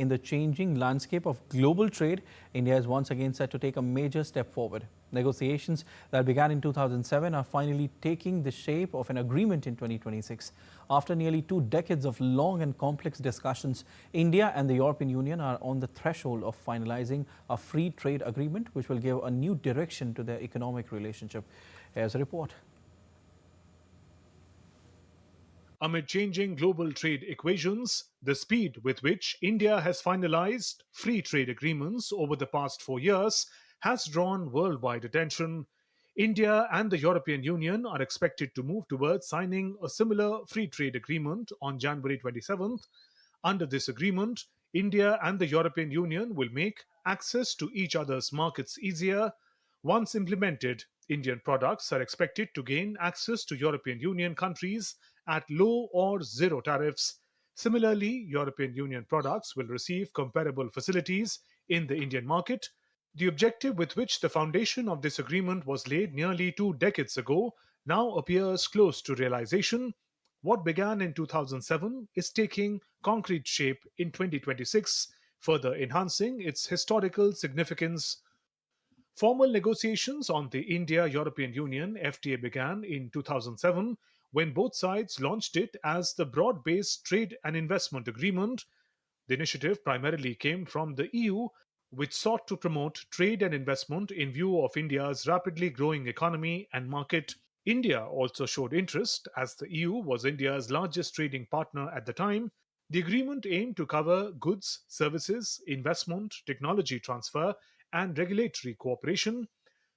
In the changing landscape of global trade, India is once again set to take a major step forward. Negotiations that began in 2007 are finally taking the shape of an agreement in 2026. After nearly 2 decades of long and complex discussions, India and the European Union are on the threshold of finalizing a free trade agreement which will give a new direction to their economic relationship. Here's a report. Amid changing global trade equations, the speed with which India has finalized free trade agreements over the past 4 years has drawn worldwide attention. India and the European Union are expected to move towards signing a similar free trade agreement on January 27th. Under this agreement, India and the European Union will make access to each other's markets easier. Once implemented, Indian products are expected to gain access to European Union countries at low or zero tariffs. Similarly, European Union products will receive comparable facilities in the Indian market. The objective with which the foundation of this agreement was laid nearly 2 decades ago now appears close to realization. What began in 2007 is taking concrete shape in 2026, further enhancing its historical significance. Formal negotiations on the India-European Union FTA began in 2007 when both sides launched it as the Broad-Based Trade and Investment Agreement. The initiative primarily came from the EU, which sought to promote trade and investment in view of India's rapidly growing economy and market. India also showed interest as the EU was India's largest trading partner at the time. The agreement aimed to cover goods, services, investment, technology transfer, and regulatory cooperation.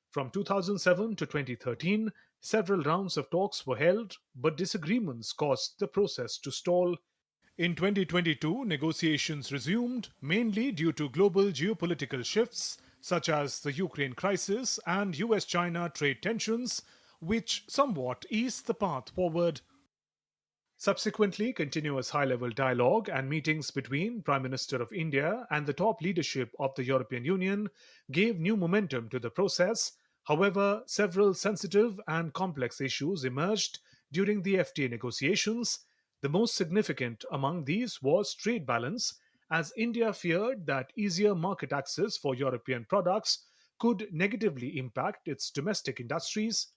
From 2007 to 2013, several rounds of talks were held, but disagreements caused the process to stall. In 2022, negotiations resumed, mainly due to global geopolitical shifts such as the Ukraine crisis and US China trade tensions, which somewhat eased the path forward. Subsequently, continuous high-level dialogue and meetings between Prime Minister of India and the top leadership of the European Union gave new momentum to the process. However, several sensitive and complex issues emerged during the FTA negotiations. The most significant among these was trade balance, as India feared that easier market access for European products could negatively impact its domestic industries.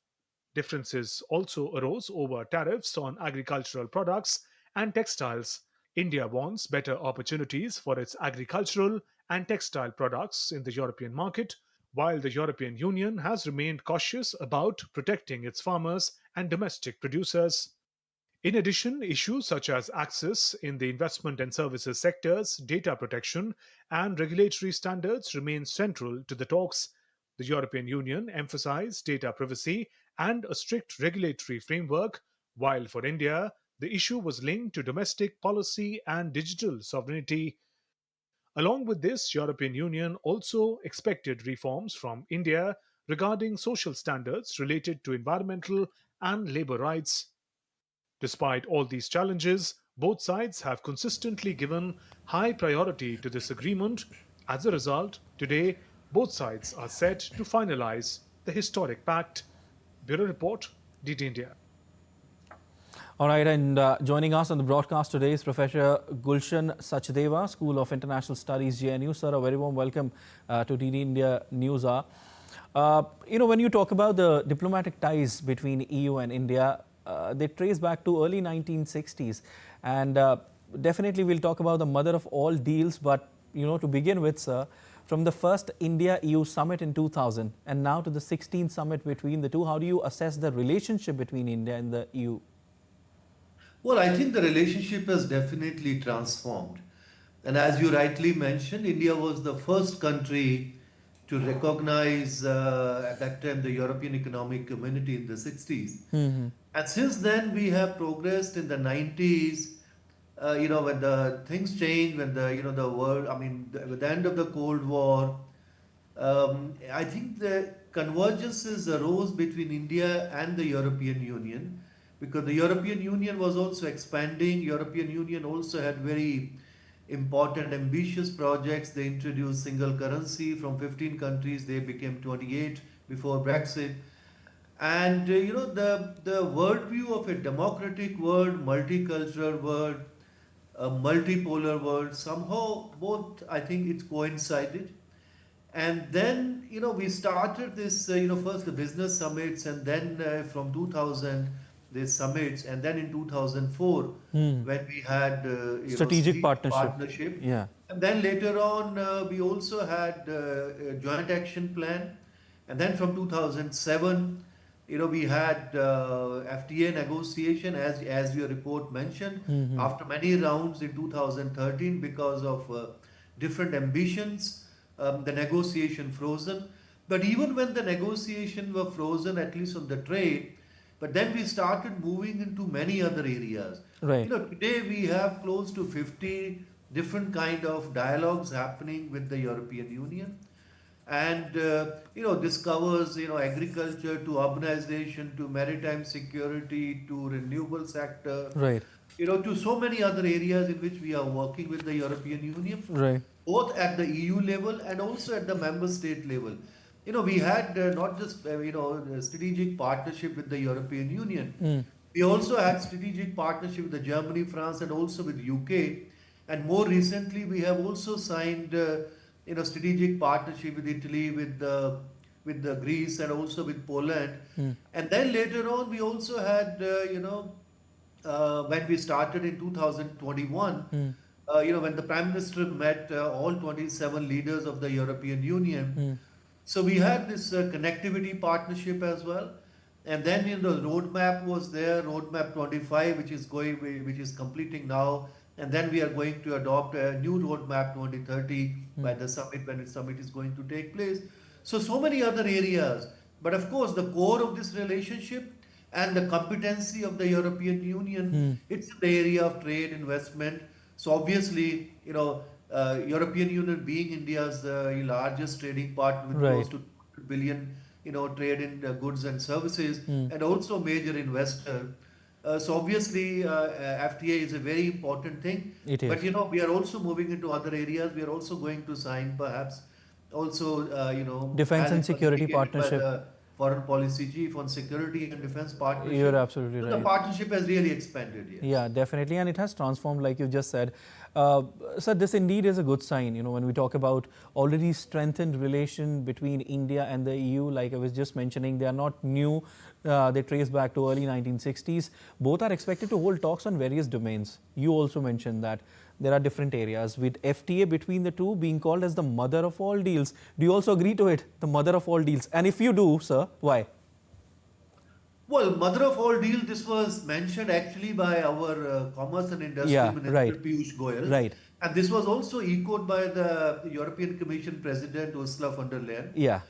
Differences also arose over tariffs on agricultural products and textiles. India wants better opportunities for its agricultural and textile products in the European market, while the European Union has remained cautious about protecting its farmers and domestic producers. In addition, issues such as access in the investment and services sectors, data protection, and regulatory standards remain central to the talks. The European Union emphasized data privacy and a strict regulatory framework, while for India, the issue was linked to domestic policy and digital sovereignty. Along with this, European Union also expected reforms from India regarding social standards related to environmental and labor rights. Despite all these challenges, both sides have consistently given high priority to this agreement. As a result, today, both sides are set to finalize the historic pact. Bureau Report, DT India. All right, and joining us on the broadcast today is Professor Gulshan Sachdeva, School of International Studies, JNU. Sir, a very warm welcome to DD India News Hour. When you talk about the diplomatic ties between EU and India, they trace back to early 1960s. And definitely we'll talk about the mother of all deals. But, to begin with, sir, from the first India-EU summit in 2000 and now to the 16th summit between the two, how do you assess the relationship between India and the EU? Well, I think the relationship has definitely transformed. And as you rightly mentioned, India was the first country to recognize at that time the European Economic Community in the 60s. And since then, we have progressed in the 90s. When the things changed, when the world, with the end of the Cold War, I think the convergences arose between India and the European Union because the European Union was also expanding. European Union also had very important, ambitious projects. They introduced single currency from 15 countries. They became 28 before Brexit. And the worldview of a democratic world, multicultural world, a multipolar world. Somehow, both, I think it's coincided. And then, we started this, first the business summits, and then from 2000, the summits, and then in 2004, Hmm. when we had, Strategic strategic partnership. partnership. Yeah. And then later on, we also had a joint action plan. And then from 2007, we had FTA negotiation, as your report mentioned, Hmm. after many rounds in 2013 because of different ambitions, the negotiation frozen. But even when the negotiation were frozen, at least on the trade, but then we started moving into many other areas. Right. Today we have close to 50 different kind of dialogues happening with the European Union, and this covers agriculture to urbanization to maritime security to renewable sector, Right. to so many other areas in which we are working with the European Union, Right. both at the EU level and also at the member state level. We had not just a strategic partnership with the European Union. Hmm. We also had strategic partnership with the Germany, France, and also with UK. And more recently, we have also signed strategic partnership with Italy, with the Greece, and also with Poland. Hmm. And then later on, we also had when we started in 2021, Hmm. when the Prime Minister met all 27 leaders of the European Union. Hmm. So we had this connectivity partnership as well. And then the roadmap was there, roadmap 25, which is completing now. And then we are going to adopt a new roadmap 2030 by the summit, when the summit is going to take place. So many other areas. But of course, the core of this relationship and the competency of the European Union, Hmm. it's in the area of trade, investment. So obviously, European Union being India's largest trading partner with Right. close to 2 billion, trade in goods and services, Hmm. and also major investor. So obviously, FTA is a very important thing. It But is. we are also moving into other areas. We are also going to sign perhaps also Defense as and it was security indicated by partnership. the foreign policy chief on security and defense partnership. You're absolutely So the right. partnership has really expanded. Yes. Yeah, definitely. And it has transformed, like you just said. So this indeed is a good sign, when we talk about already strengthened relation between India and the EU, like I was just mentioning, they are not new. They trace back to early 1960s. Both are expected to hold talks on various domains. You also mentioned that there are different areas, with FTA between the two being called as the mother of all deals. Do you also agree to it, the mother of all deals? And if you do, sir, why? Well, mother of all deals, this was mentioned actually by our Commerce and Industry Yeah, Minister right. Piyush Goyal. Right. And this was also echoed by the European Commission President Ursula von der Leyen. Yeah.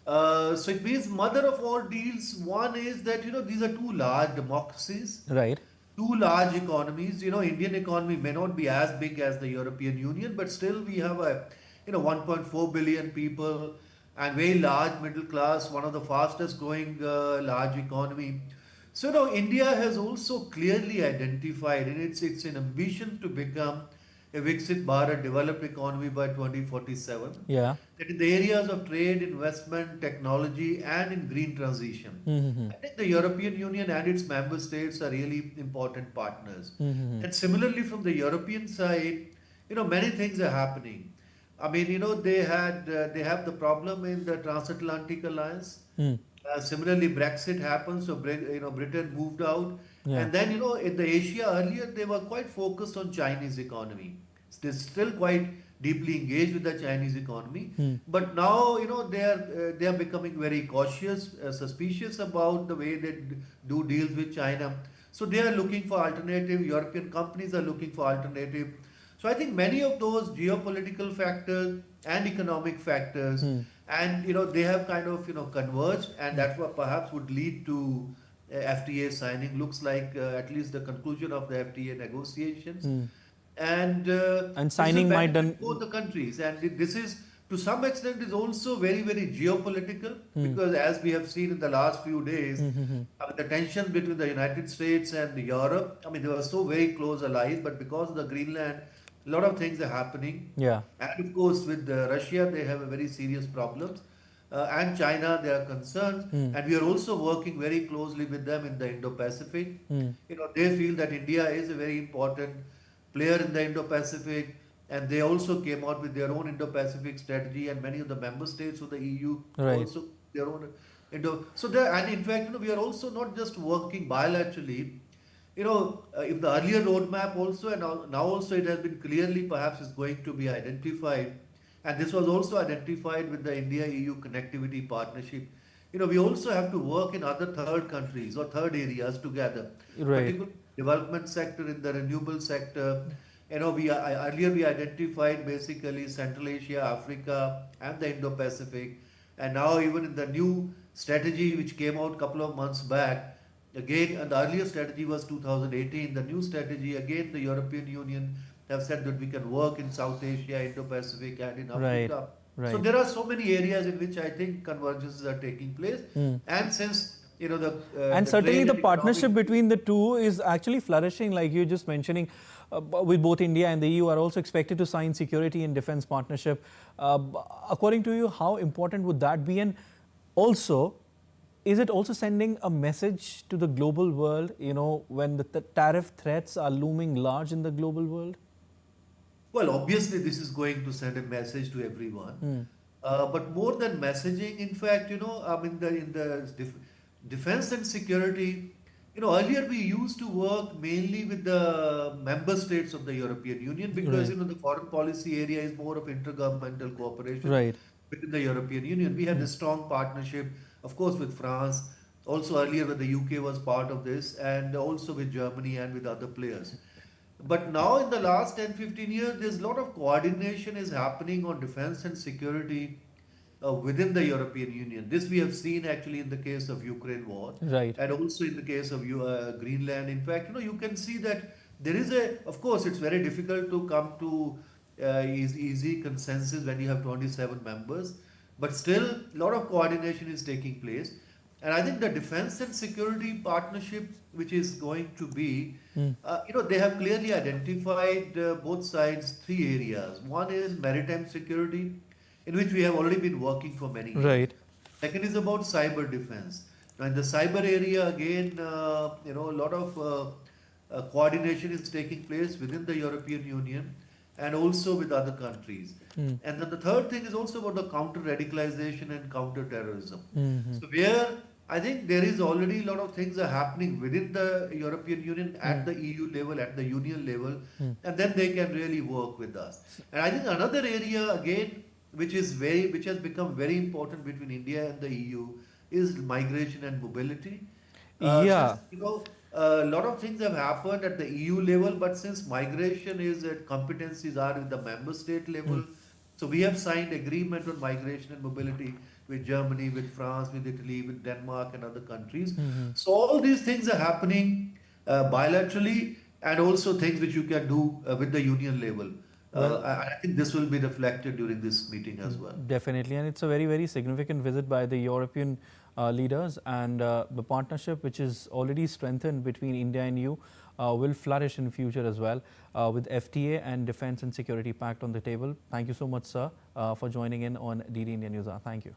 So it means mother of all deals. One is that, these are two large democracies, Right. two large economies. Indian economy may not be as big as the European Union, but still we have 1.4 billion people and very large middle class, one of the fastest growing large economy. So India has also clearly identified, and it's an ambition to become a Viksit Bharat developed economy by 2047. Yeah. That in the areas of trade, investment, technology, and in green transition. Mm-hmm. I think the European Union and its member states are really important partners. Mm-hmm. And similarly, from the European side, many things are happening. I mean, they have the problem in the transatlantic alliance. Mm. Similarly, Brexit happened, so Britain moved out, Yeah. and then in the Asia earlier they were quite focused on Chinese economy. They're still quite deeply engaged with the Chinese economy, but now they are becoming very cautious, suspicious about the way they do deals with China. So they are looking for alternative. European companies are looking for alternative. So I think many of those geopolitical factors and economic factors, and they have kind of converged, and that's what perhaps would lead to FTA signing. Looks like at least the conclusion of the FTA negotiations, and this signing will might benefit done. both the countries. And this is to some extent is also very very geopolitical, because as we have seen in the last few days, I mean, the tension between the United States and Europe. I mean, they were so very close allies, but because of the Greenland, a lot of things are happening. Yeah. And of course, with Russia, they have a very serious problems. And China, there are concerns. And we are also working very closely with them in the Indo-Pacific. They feel that India is a very important player in the Indo-Pacific, and they also came out with their own Indo-Pacific strategy, and many of the member states of the EU Right. also their own Indo. So there, and in fact, we are also not just working bilaterally. If the earlier roadmap also, and now also it has been clearly perhaps is going to be identified, and this was also identified with the India-EU connectivity partnership. We also have to work in other third countries or third areas together, Right. particularly development sector, in the renewable sector. Earlier we identified basically Central Asia, Africa, and the Indo-Pacific, and now even in the new strategy which came out a couple of months back, again, and the earlier strategy was 2018. The new strategy, again, the European Union have said that we can work in South Asia, Indo-Pacific, and in Right. Africa. So Right. there are so many areas in which I think convergences are taking place, Mm. and since And the certainly trade the and partnership economic. between the two is actually flourishing, like you just mentioning, with both India and the EU are also expected to sign security and defense partnership. According to you, how important would that be? And also, is it also sending a message to the global world, when the tariff threats are looming large in the global world? Well, obviously, this is going to send a message to everyone. Hmm. But more than messaging, in fact, in the defense and security, earlier we used to work mainly with the member states of the European Union because, Right. the foreign policy area is more of intergovernmental cooperation Right. within the European Union. We had Hmm. a strong partnership, of course, with France, also earlier when the UK was part of this, and also with Germany and with other players. But now in the last 10, 15 years, there's a lot of coordination is happening on defense and security within the European Union. This we have seen actually in the case of Ukraine war Right. and also in the case of Greenland. In fact, you can see that there is of course, it's very difficult to come to easy consensus when you have 27 members, but still a lot of coordination is taking place. And I think the defense and security partnership, which is going to be, Hmm. they have clearly identified both sides three areas. One is maritime security, in which we have already been working for many years. Right. Second is about cyber defense. Now, in the cyber area, again, a lot of coordination is taking place within the European Union and also with other countries. Hmm. And then the third thing is also about the counter radicalization and counter terrorism. Hmm. So where I think there is already a lot of things are happening within the European Union Hmm. at the EU level, at the union level, Hmm. and then they can really work with us. And I think another area again, which has become very important between India and the EU, is migration and mobility. Since Yeah. a lot of things have happened at the EU level, but since migration is competencies are at the member state Hmm. level, so we have signed agreement on migration and mobility with Germany, with France, with Italy, with Denmark, and other countries. Hmm. So all these things are happening bilaterally, and also things which you can do with the union level. Well, I think this will be reflected during this meeting as well. definitely, and it's a very, very significant visit by the European leaders, and the partnership, which is already strengthened between India and EU, will flourish in future as well, with FTA and Defence and Security Pact on the table. Thank you so much, sir, for joining in on DD India News. Thank you.